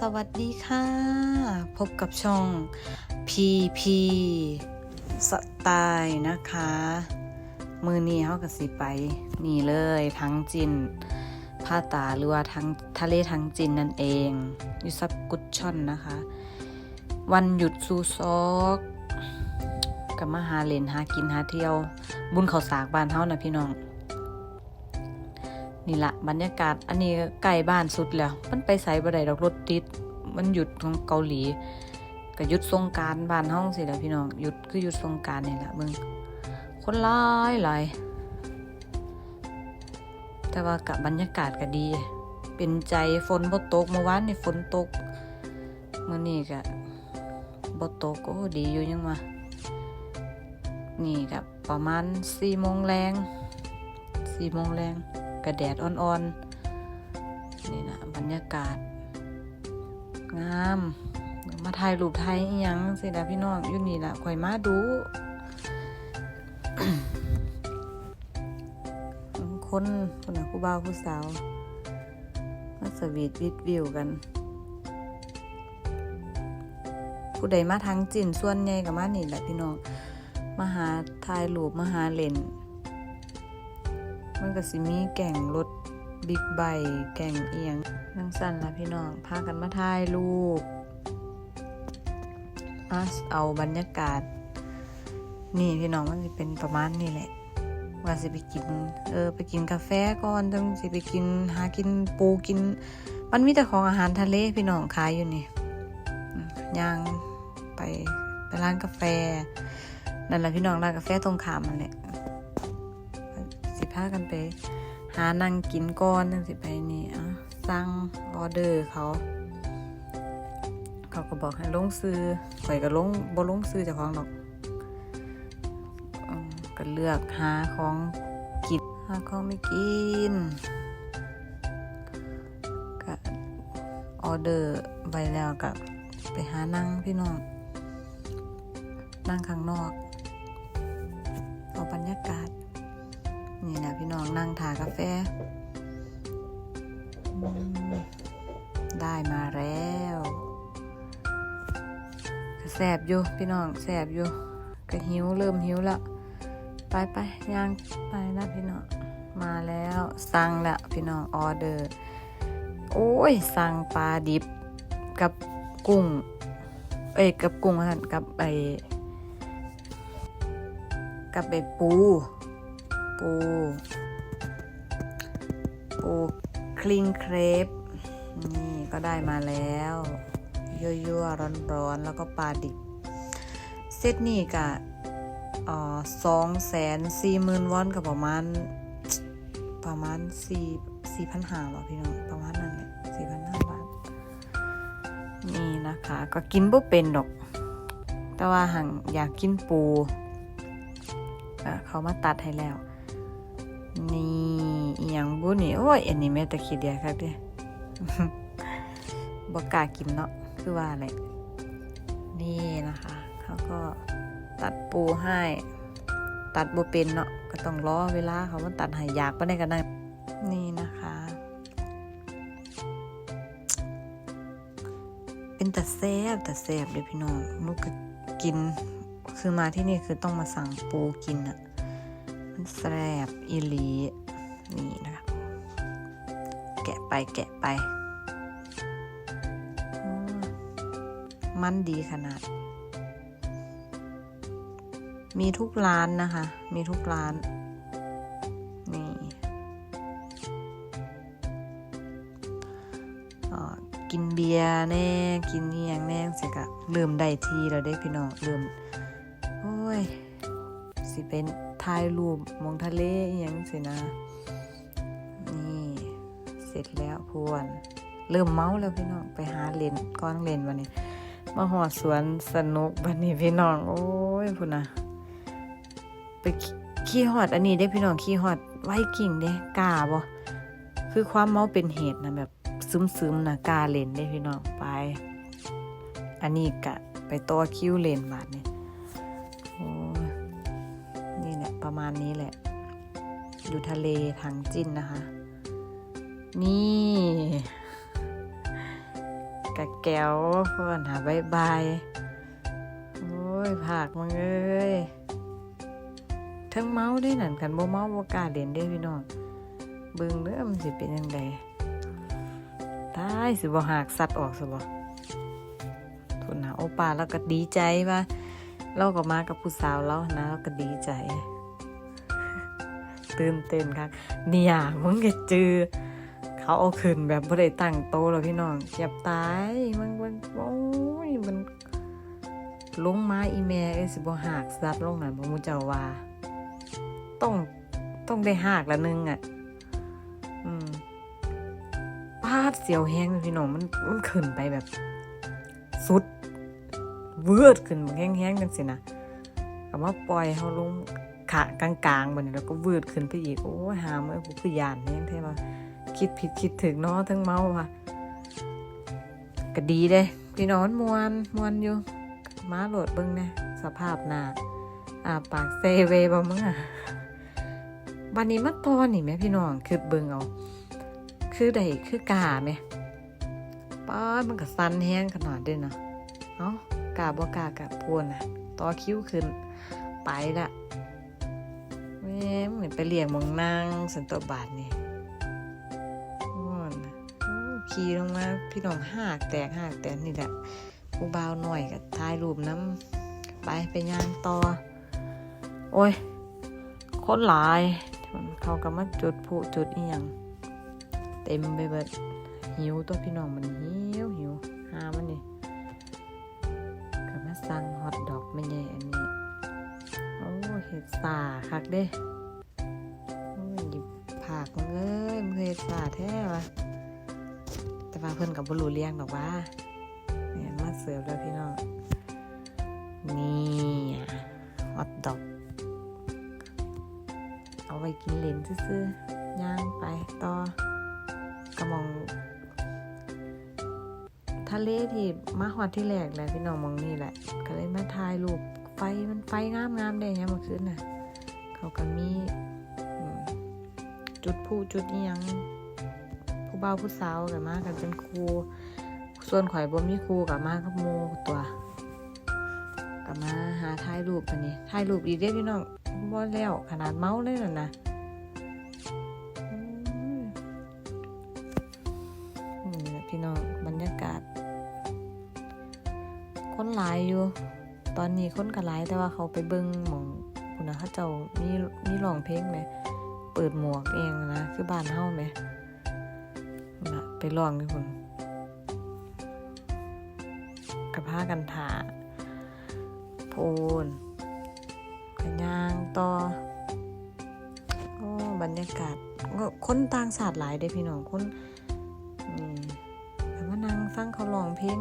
สวัสดีค่ะพบกับช่อง PP สไตล์นะคะมือนี้เขากับสิไปนี่เลยทั้งจินผ้าตาหรือว่าทั้งทะเลทั้งจินนั่นเองอยู่ซับกุดช่อนนะคะ วันหยุดซูซอกกับมาหาเล่นหากินหาเที่ยวบุญเขาสากบ้านเฮานะพี่น้องนี่ละบรรยากาศอันนี้ใกล้บ้านสุดแล้วมันไปไสบ่ได้ดอกรถติดมันหยุดของเกาหลีก็หยุดสงกรานต์บ้านเฮาสิล่ะพี่น้องหยุดคือหยุดสงกรานต์นี่ล่ะมึงคนหลายแต่ว่ากับบรรยากาศก็ดีเป็นใจฝนบ่ตกเมื่อวานนี่ฝนตกมื้อนี้ก็บ่ตกโอ้ดีอยู่ยังว่านี่ก็ประมาณ4 โมงแรงกระแดดอ่อนๆนี่นะบรรยากาศงามมาถ่ายรูปถ่ายอีหยังสิล่ะพี่น้องอยู่นี่ล่ะข่อยมาดู คนน่ะผู้บ่าวผู้สาวมาสวีทวิวกันผู้ใดมาทางจีนส่วนใหญ่ก็มานี่แหละพี่น้องมาหาถ่ายรูปมาหาเล่นมันก็สิมีแก่งรถบิ๊กไบค์แก่งเอียงนั่งสั่นละพี่น้องพากันมาถ่ายรูปเอาบรรยากาศนี่พี่น้องมันจะเป็นประมาณนี้แหละว่าสิไปกินไปกินกาแฟก่อนจังสิไปกินหากินปูกินมันมีแต่ของอาหารทะเลพี่น้องขายอยู่นี่ย่างไปร้านกาแฟนั่นแหละพี่น้องร้านกาแฟตรงข้ามนั่นแหละสิพากันไปหานั่งกินก่อนจังสิไปนี่สั่งออเดอร์เขาก็บอกให้ลงซื้อข่อยก็บ่ลงซื้อเจ้าของหรอกก็เลือกหาของกินหาของไม่กินก็ออเดอร์ไว้แล้วก็ไปหานั่งพี่น้องนั่งข้างนอกเอาบรรยากาศนี่นะพี่น้องนั่งทากาแฟได้มาแล้วก็แสบอยู่พี่น้องแสบอยู่ก็เริ่มหิวแล้วไปย่างไปนะพี่น้องมาแล้วสั่งแล้วพี่น้องออเดอร์โอ้ยสั่งปลาดิบกับกุ้งกับกุ้งกับปูคลิงเครปนี่ก็ได้มาแล้วยั่วๆร้อนๆแล้วก็ปลาดิบเซตนี่ก็240,000 วอนกับประมาณ4,500หรอพี่น้องประมาณนั้นแหละ 4,500 บาทนี่นะคะก็กินบ่เป็นดอกแต่ว่าหังอยากกินปูเขามาตัดให้แล้วนี่อีหยังบุนี่โอ้ยอันนี้แม่ตะคิดเดียวครับเด้ บ่กล้ากินเนาะคือว่าอะไรนี่นะคะเขาก็ตัดปูให้ตัดบ่เป็นเนาะก็ต้องรอเวลาเขามาตัดให้อยากปานใดก็ได้นี่นะคะเป็นตาแซ่บเด้อพี่น้องลูกก็กินคือมาที่นี่คือต้องมาสั่งปูกินอ่ะมันแซ่บอีหลีนี่นะคะแกะไปมันดีขนาดมีทุกร้านนะคะมีทุกร้านนี่กินเบียร์แน่กินเนียงแน่สิกะลืมได้ทีเราได้พี่น้องลืมโอ้ยสิเป็นถ่ายรูปมองทะเลอย่างสินะนี่เสร็จแล้วพวนเริ่มเมาแล้วพี่น้องไปหาเล่นก้อนเล่นวันนี้มาหอดสวนสนุกวันนี้พี่น้องโอ้ยพุ่นนะไปขี่หอดอันนี้ได้พี่น้องขี่หอดไวกิ่งเด้กล้าบ่คือความเมาเป็นเหตุนะแบบซึมๆนะกล้าเล่นได้พี่น้องไปอันนี้กะไปต่อคิวเล่นบาดนี่โอ้นี่แหละประมาณนี้แหละอยู่ทะเลทางจิ้นนะคะนี่ กะแก้วเพื่อนหาบายโอ้ยผักมึงเอ้ยทั้งเมาได้นั่นกันบ่เมาบ่กล้าเล่นได้พี่น้องเบิ่งเด้อมันสิเป็นจังไดตายสิบ่หักสัตว์ออกซะบ่ทุนหาโอป้าแล้วก็ดีใจว่าเราก็มากับผู้สาวเรานะเราก็ดีใจตื่นเต้นครับเนี่ยมึงก็จือเขาเอาขึ้นแบบบ่ได้ตั้งโตแล้วพี่น้องเจ็บตายมันโอ้ยมันลงมาอีแม่เอ้ยสิบ่หักสัตว์ลงนั่นบ่มู้เจ้าว่าต้องได้หักละนึงอ่ะปาดเสียวแห้งพี่น้องมันขึ้นไปแบบสุดเวิร์ดขึ้นแห้งๆจังซี่นะก็มาปล่อยเฮาลงขะกลางๆบัดนี้แล้วก็เวิร์ดขึ้นไปอีกโอ้ยหามื้อกูคือย่านแฮงแท้ว่าคิดผิดคิดถึงเนาะทั้งเมาว่ะก็ดีเด้พี่น้องม่วนอยู่มาโหลดเบิ่งแน่สภาพหน้าปากเซเวบ่มึงอ่ะบัดนี้มาตอนนี่แม่พี่น้องคือเบิ่งเอาคือได้คือกาแม่ป้ามันก็สั่นแฮงขนาดเด้เนาะเอ้ากาบ่กากะพูนน่ะต่อคิ้วขึ้นไปละแม่เหมือนไปเลี้ยงมองนางสันตบาทนี่ขี่ลงมาพี่น้องหากแตกนี่แหละผู้บ่าวหน่อยก็ถ่ายรูปน้ำไปงานต่อโอ้ยคนหลายเขาก็มาจุดพลุจุดอีหยังเต็มไปเบิดหิวตัวพี่น้องมันหิวหามันนี่ก็มาสั่งฮอทดอกไม่ใหญ่อันนี้โอ้เห็ดสาคักเด้โอ้ยหยิบผักเอ้ยมันเห็ดสาแท้วะแต่ว่าเพิ่นกับบ่รู้เรื่องดอกว่าเนี่ยมาเสิร์ฟแล้วพี่น้องนี่ฮอทดอกเอาไว้กินเล่นซื่อๆย่างไปต่อกระมองทะเลที่มาฮอดที่แรกแหละพี่น้องมองนี่แหละก็เลยมาถ่ายรูปมันไฟงามได้ไงเมื่อคืนน่ะเขาก็มีจุดผู้จุดอีหยังผู้บ่าวผู้สาวกันมากันเป็นครูส่วนข่อยบ่มีครูกับมากับหมู่ตัวก็มาหาถ่ายรูปอันนี้ถ่ายรูปอีกเด้พี่น้องบ่แล้วขนาดเมาเลยน่ะนะพี่น้องบรรยากาศคนหลายอยู่ตอนนี้คนก็หลายแต่ว่าเขาไปเบิ่งหม่องพุ่นน่ะเขาเจ้ามีร้องเพลงแหมเปิดหมวกเองนะคือบ้านเฮาแหมน่ะไปร้องอยู่พุ่นก็พากันท่าโพนกันย่างต่อบรรยากาศคนต่างชาติหลายเด้พี่น้องคนแต่ว่านั่งฟังเขาร้องเพลง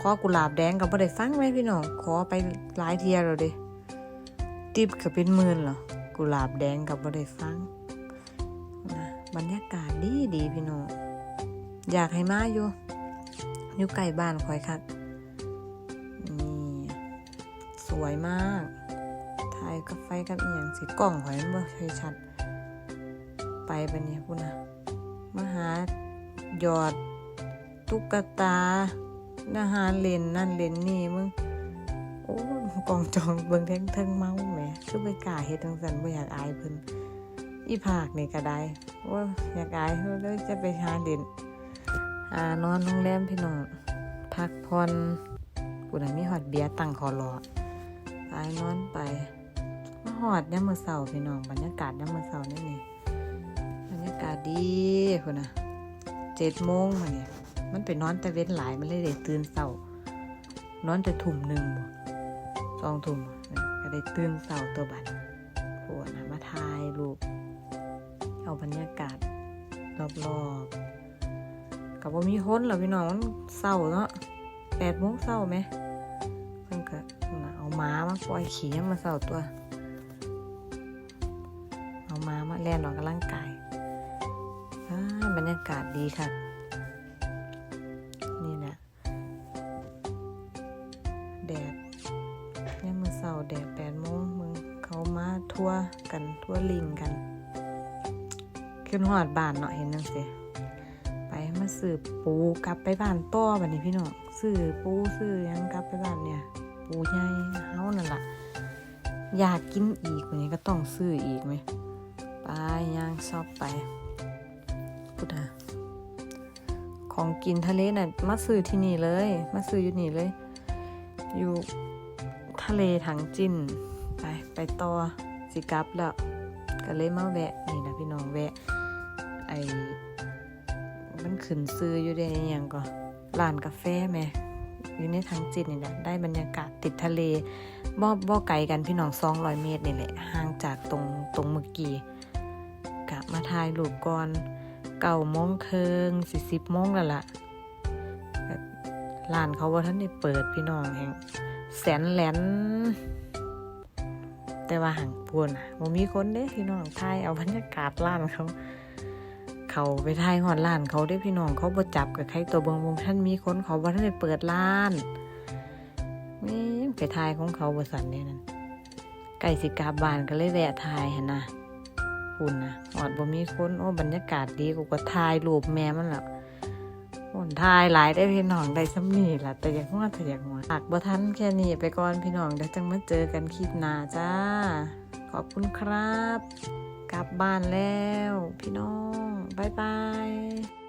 ขอกุหลาบแดงก็บ่ได้ฟังไว้พี่น้องขอไปหลายเที่ยแล้วเด้ติ๊บก็เป็นหมื่นเหรอกุหลาบแดงก็บ่ได้ฟังนะบรรยากาศดีพี่น้องอยากให้มาอยู่ใกล้บ้านข่อยคักนี่สวยมากถ่ายกับไฟกับอีหยังสิกล้องข่อยมันบ่ค่อยชัดไปบัดนี้พุ่นน่ะมาหาหยอดตุ๊กตาอาหารเล่นนั่นเล่นนี่มึงโอ้กองจองเบิ่งเทิงเมาแหมคือบ่กล้าเฮ็ดจังซั่นบ่อยากอายเพิ่นอีภาคนี่ก็ได้ว่าอยากอายเพิ่นเลยจะไปหาเล่นนอนโรงแรมพี่น้องพักผ่อนผู้ใดมีฮอดเบียร์ตั้งคอรอไปนอนไปมาฮอดยามมื้อเช้าพี่น้องบรรยากาศยามมื้อเช้านี่บรรยากาศดีพุ่นน่ะ 7:00 นมานี่มันไปนอนแต่เว้นหลายมันเลยได้ตื่นเช้านอนแต่ทุ่ม1บ่2 ทุ่มก็ได้ตื่นเช้าตัวบัดโหน่ะมาถ่ายรูปเอาบรรยากาศรอบๆก็บ่มีคนหรอกพี่น้องมันเช้าเนาะ 8:00 นเช้าแหมเพิ่นก็เอาม้ามาปล่อยขี่มาเช้าตัวเอาม้ามาแล่นออกกำลังกายบรรยากาศดีค่ะนี่แหละแดดเนี่ยมื้อเช้าแดด 8:00 นมึงเขามาทัวลิงกันขึ้นฮอดบ้านเนาะเห็นจังซี่ไปมา ซื้อปูกลับไปบ้านต่อบัดนี้พี่น้องซื้อปูซื้อหยังกลับไปบ้านเนี่ยปูใหญ่เฮานั่นล่ะอยากกินอีกวันนี้ก็ต้องซื้ออีกไหมไปย่างชอบไปพุทธะของกินทะเลน่ะมาซื้อที่นี่เลยมาซื้ออยู่นี่เลยอยู่ทะเลถังจินไปต่อสิกลับแล้วก็เลยมาแวะนี่นะพี่น้องแวะมันขึ้นซื้ออยู่ได้อยังก็ร้านกาแฟแม่อยู่ในถังจินนี่แหละได้บรรยากาศติดทะเลบ่ไกลกันพี่น้อง200 เมตรนี่แหละห่างจากตรงเมื่อกี้กะมาถ่ายรูปก่อน9 โมงครึ่ง10 โมงแล้วล่ะร้านเขาว่าท่านได้เปิดพี่น้องแห่งแสนแหลนแต่ว่าห่างปวนบ่มีคนเด้พี่น้องถ่ายเอาบรรยากาศร้านเขาไปถ่ายฮอดร้านเขาเด้พี่น้องเขาบ่จับกับใครตัวเบิ่งท่านมีคนเขาบ่ทันได้เปิดร้านนี่ไปถ่ายของเขาบ่สั่นเด้นั่นใกล้สิกลับบ้านก็เลยแวะถ่ายหั่นน่ะคุณนะฮอดบ่มีคนโอ้บรรยากาศดีกูก็ถ่ายรูปแม่มันล่ะคนถ่ายหลายได้พี่น้องได้ซ้ำนี่ล่ะแต่อยากว่าฝากบ่ทันแค่นี้ไปก่อนพี่น้องเดี๋ยวจังมาเจอกันคลิปหน้าจ้าขอบคุณครับกลับบ้านแล้วพี่น้องบ๊ายบาย